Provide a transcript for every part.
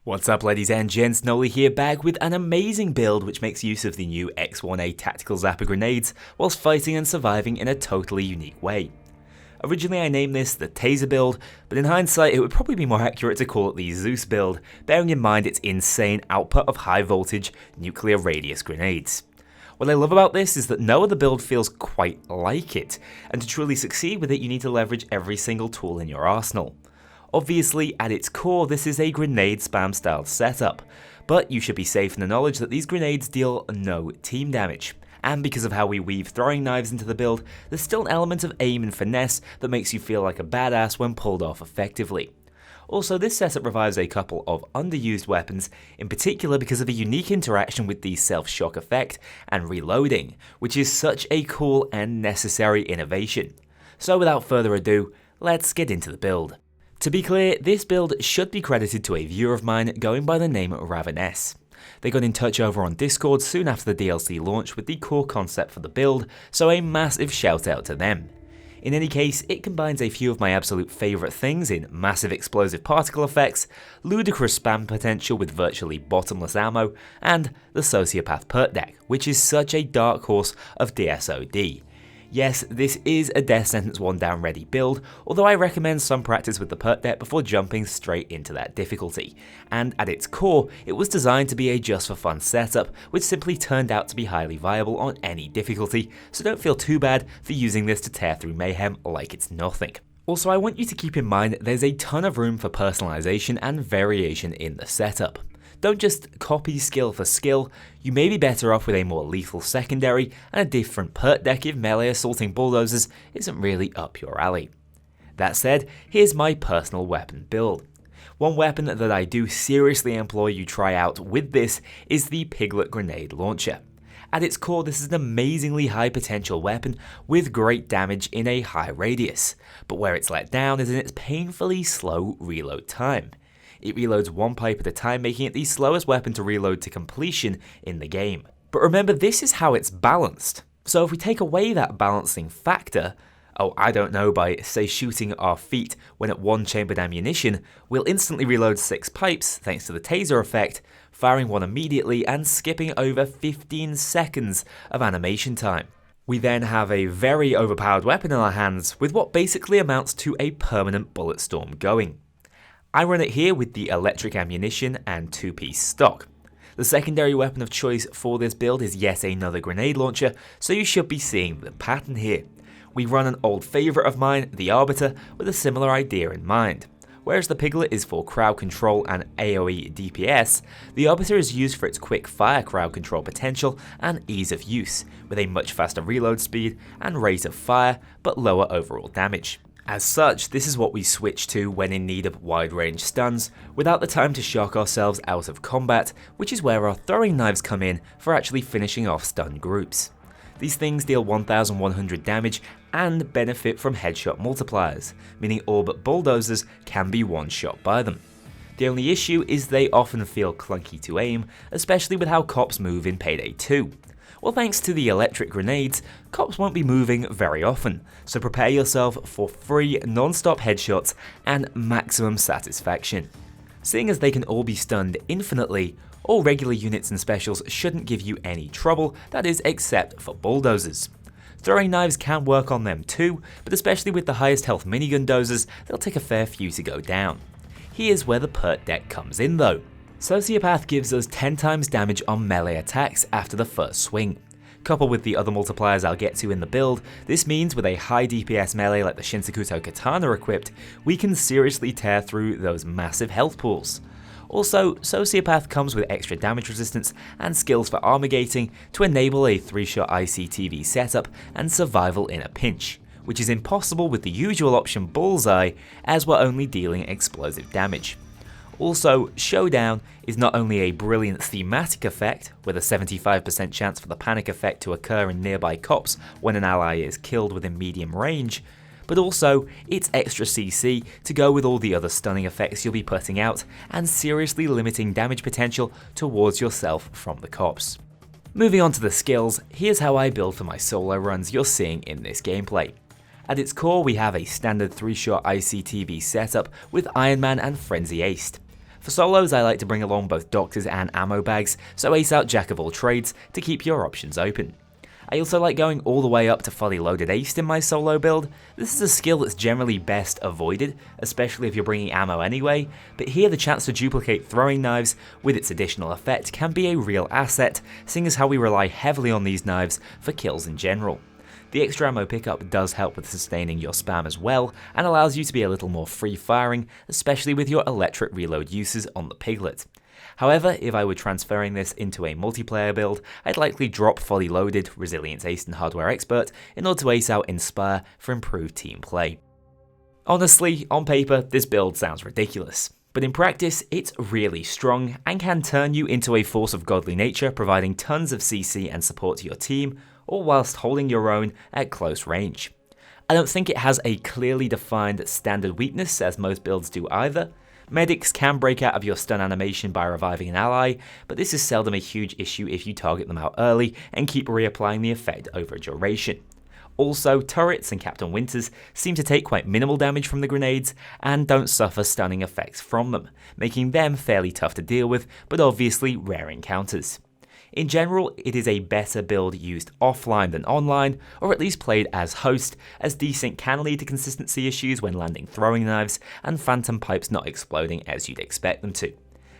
What's up, ladies and gents, Kknowley here, back with an amazing build which makes use of the new X1A tactical zapper grenades whilst fighting and surviving in a totally unique way. Originally I named this the Taser build, but in hindsight it would probably be more accurate to call it the Zeus build, bearing in mind its insane output of high voltage nuclear radius grenades. What I love about this is that no other build feels quite like it, and to truly succeed with it you need to leverage every single tool in your arsenal. Obviously, at its core, this is a grenade spam style setup, but you should be safe in the knowledge that these grenades deal no team damage. And because of how we weave throwing knives into the build, there's still an element of aim and finesse that makes you feel like a badass when pulled off effectively. Also, this setup revives a couple of underused weapons, in particular because of a unique interaction with the self-shock effect and reloading, which is such a cool and necessary innovation. So without further ado, let's get into the build. To be clear, this build should be credited to a viewer of mine going by the name Raveness. They got in touch over on Discord soon after the DLC launch with the core concept for the build, so a massive shout out to them. In any case, it combines a few of my absolute favourite things in massive explosive particle effects, ludicrous spam potential with virtually bottomless ammo, and the Sociopath perk deck, which is such a dark horse of DSOD. Yes, this is a Death Sentence 1 down ready build, although I recommend some practice with the perk deck before jumping straight into that difficulty. And at its core, it was designed to be a just for fun setup, which simply turned out to be highly viable on any difficulty, so don't feel too bad for using this to tear through mayhem like it's nothing. Also, I want you to keep in mind that there's a ton of room for personalization and variation in the setup. Don't just copy skill for skill, you may be better off with a more lethal secondary and a different perk deck if melee assaulting bulldozers isn't really up your alley. That said, here's my personal weapon build. One weapon that I do seriously implore you try out with this is the Piglet Grenade Launcher. At its core, this is an amazingly high potential weapon with great damage in a high radius, but where it's let down is in its painfully slow reload time. It reloads one pipe at a time, making it the slowest weapon to reload to completion in the game. But remember, this is how it's balanced. So if we take away that balancing factor, by say shooting our feet when at one chambered ammunition, we'll instantly reload 6 pipes thanks to the taser effect, firing one immediately and skipping over 15 seconds of animation time. We then have a very overpowered weapon in our hands with what basically amounts to a permanent bullet storm going. I run it here with the electric ammunition and 2-piece stock. The secondary weapon of choice for this build is yet another grenade launcher, so you should be seeing the pattern here. We run an old favourite of mine, the Arbiter, with a similar idea in mind. Whereas the Piglet is for crowd control and AoE DPS, the Arbiter is used for its quick fire crowd control potential and ease of use, with a much faster reload speed and rate of fire, but lower overall damage. As such, this is what we switch to when in need of wide range stuns, without the time to shock ourselves out of combat, which is where our throwing knives come in for actually finishing off stun groups. These things deal 1100 damage and benefit from headshot multipliers, meaning all but bulldozers can be one-shot by them. The only issue is they often feel clunky to aim, especially with how cops move in Payday 2. Well, thanks to the electric grenades, cops won't be moving very often, so prepare yourself for free non-stop headshots and maximum satisfaction. Seeing as they can all be stunned infinitely, all regular units and specials shouldn't give you any trouble, that is except for bulldozers. Throwing knives can work on them too, but especially with the highest health minigun dozers, they'll take a fair few to go down. Here's where the perk deck comes in though. Sociopath gives us 10 times damage on melee attacks after the first swing. Coupled with the other multipliers I'll get to in the build, this means with a high DPS melee like the Shinsakuto Katana equipped, we can seriously tear through those massive health pools. Also, Sociopath comes with extra damage resistance and skills for armor gating to enable a 3-shot ICTV setup and survival in a pinch, which is impossible with the usual option Bullseye as we're only dealing explosive damage. Also, Showdown is not only a brilliant thematic effect, with a 75% chance for the panic effect to occur in nearby cops when an ally is killed within medium range, but also it's extra CC to go with all the other stunning effects you'll be putting out and seriously limiting damage potential towards yourself from the cops. Moving on to the skills, here's how I build for my solo runs you're seeing in this gameplay. At its core, we have a standard 3-shot ICTV setup with Iron Man and Frenzy Aced. For solos, I like to bring along both doctors and ammo bags, so ace out jack of all trades to keep your options open. I also like going all the way up to fully loaded aced in my solo build. This is a skill that's generally best avoided, especially if you're bringing ammo anyway, but here the chance to duplicate throwing knives with its additional effect can be a real asset, seeing as how we rely heavily on these knives for kills in general. The extra ammo pickup does help with sustaining your spam as well, and allows you to be a little more free firing, especially with your electric reload uses on the Piglet. However, if I were transferring this into a multiplayer build, I'd likely drop fully loaded, Resilience Ace and Hardware Expert in order to ace out Inspire for improved team play. Honestly, on paper, this build sounds ridiculous, but in practice, it's really strong and can turn you into a force of godly nature, providing tons of CC and support to your team, all whilst holding your own at close range. I don't think it has a clearly defined standard weakness, as most builds do either. Medics can break out of your stun animation by reviving an ally, but this is seldom a huge issue if you target them out early and keep reapplying the effect over a duration. Also, turrets and Captain Winters seem to take quite minimal damage from the grenades and don't suffer stunning effects from them, making them fairly tough to deal with, but obviously rare encounters. In general, it is a better build used offline than online, or at least played as host, as desync can lead to consistency issues when landing throwing knives and phantom pipes not exploding as you'd expect them to.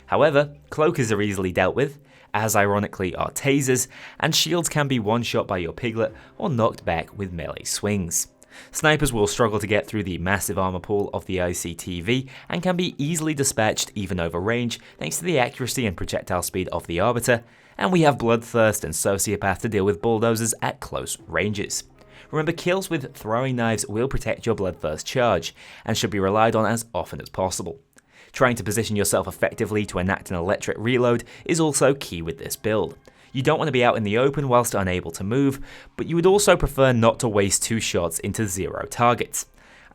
However, cloakers are easily dealt with, as ironically are tasers, and shields can be one-shot by your Piglet or knocked back with melee swings. Snipers will struggle to get through the massive armor pool of the ICTV and can be easily dispatched even over range thanks to the accuracy and projectile speed of the Arbiter, and we have Bloodthirst and Sociopath to deal with bulldozers at close ranges. Remember, kills with throwing knives will protect your Bloodthirst charge, and should be relied on as often as possible. Trying to position yourself effectively to enact an electric reload is also key with this build. You don't want to be out in the open whilst unable to move, but you would also prefer not to waste 2 shots into 0 targets.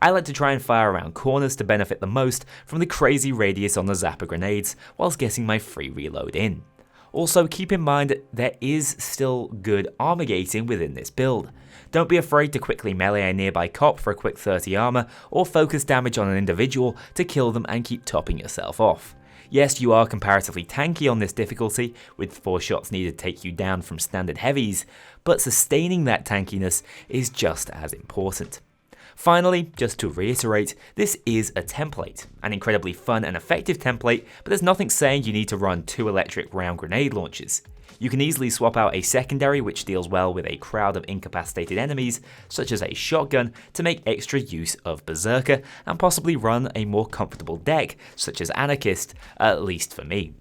I like to try and fire around corners to benefit the most from the crazy radius on the Zapper grenades, whilst getting my free reload in. Also, keep in mind there is still good armor gating within this build. Don't be afraid to quickly melee a nearby cop for a quick 30 armor, or focus damage on an individual to kill them and keep topping yourself off. Yes, you are comparatively tanky on this difficulty, with 4 shots needed to take you down from standard heavies, but sustaining that tankiness is just as important. Finally, just to reiterate, this is a template, an incredibly fun and effective template, but there's nothing saying you need to run 2 electric round grenade launchers. You can easily swap out a secondary which deals well with a crowd of incapacitated enemies, such as a shotgun, to make extra use of Berserker, and possibly run a more comfortable deck, such as Anarchist, at least for me.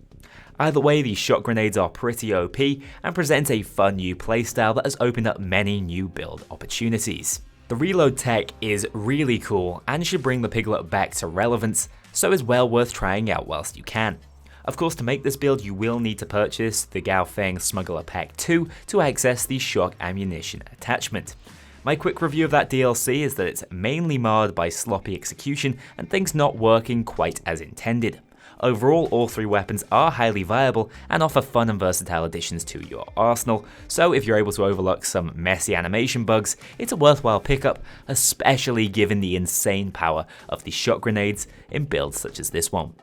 Either way, these shot grenades are pretty OP and present a fun new playstyle that has opened up many new build opportunities. The reload tech is really cool and should bring the Piglet back to relevance, so is well worth trying out whilst you can. Of course, to make this build you will need to purchase the Gao Feng Smuggler Pack 2 to access the shock ammunition attachment. My quick review of that DLC is that it's mainly marred by sloppy execution and things not working quite as intended. Overall, all 3 weapons are highly viable and offer fun and versatile additions to your arsenal, so if you're able to overlook some messy animation bugs, it's a worthwhile pickup, especially given the insane power of the shot grenades in builds such as this one.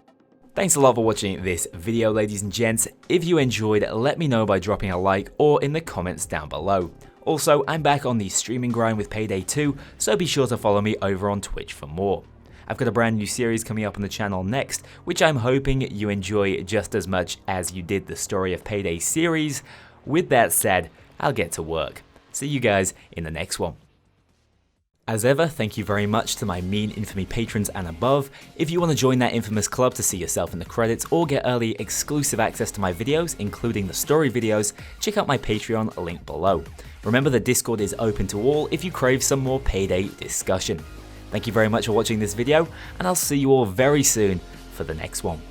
Thanks a lot for watching this video, ladies and gents. If you enjoyed, let me know by dropping a like or in the comments down below. Also, I'm back on the streaming grind with Payday 2, so be sure to follow me over on Twitch for more. I've got a brand new series coming up on the channel next, which I'm hoping you enjoy just as much as you did the Story of Payday series. With that said, I'll get to work. See you guys in the next one. As ever, thank you very much to my Mean Infamy patrons and above. If you want to join that infamous club to see yourself in the credits or get early exclusive access to my videos, including the story videos, check out my Patreon link below. Remember, the Discord is open to all if you crave some more Payday discussion. Thank you very much for watching this video, and I'll see you all very soon for the next one.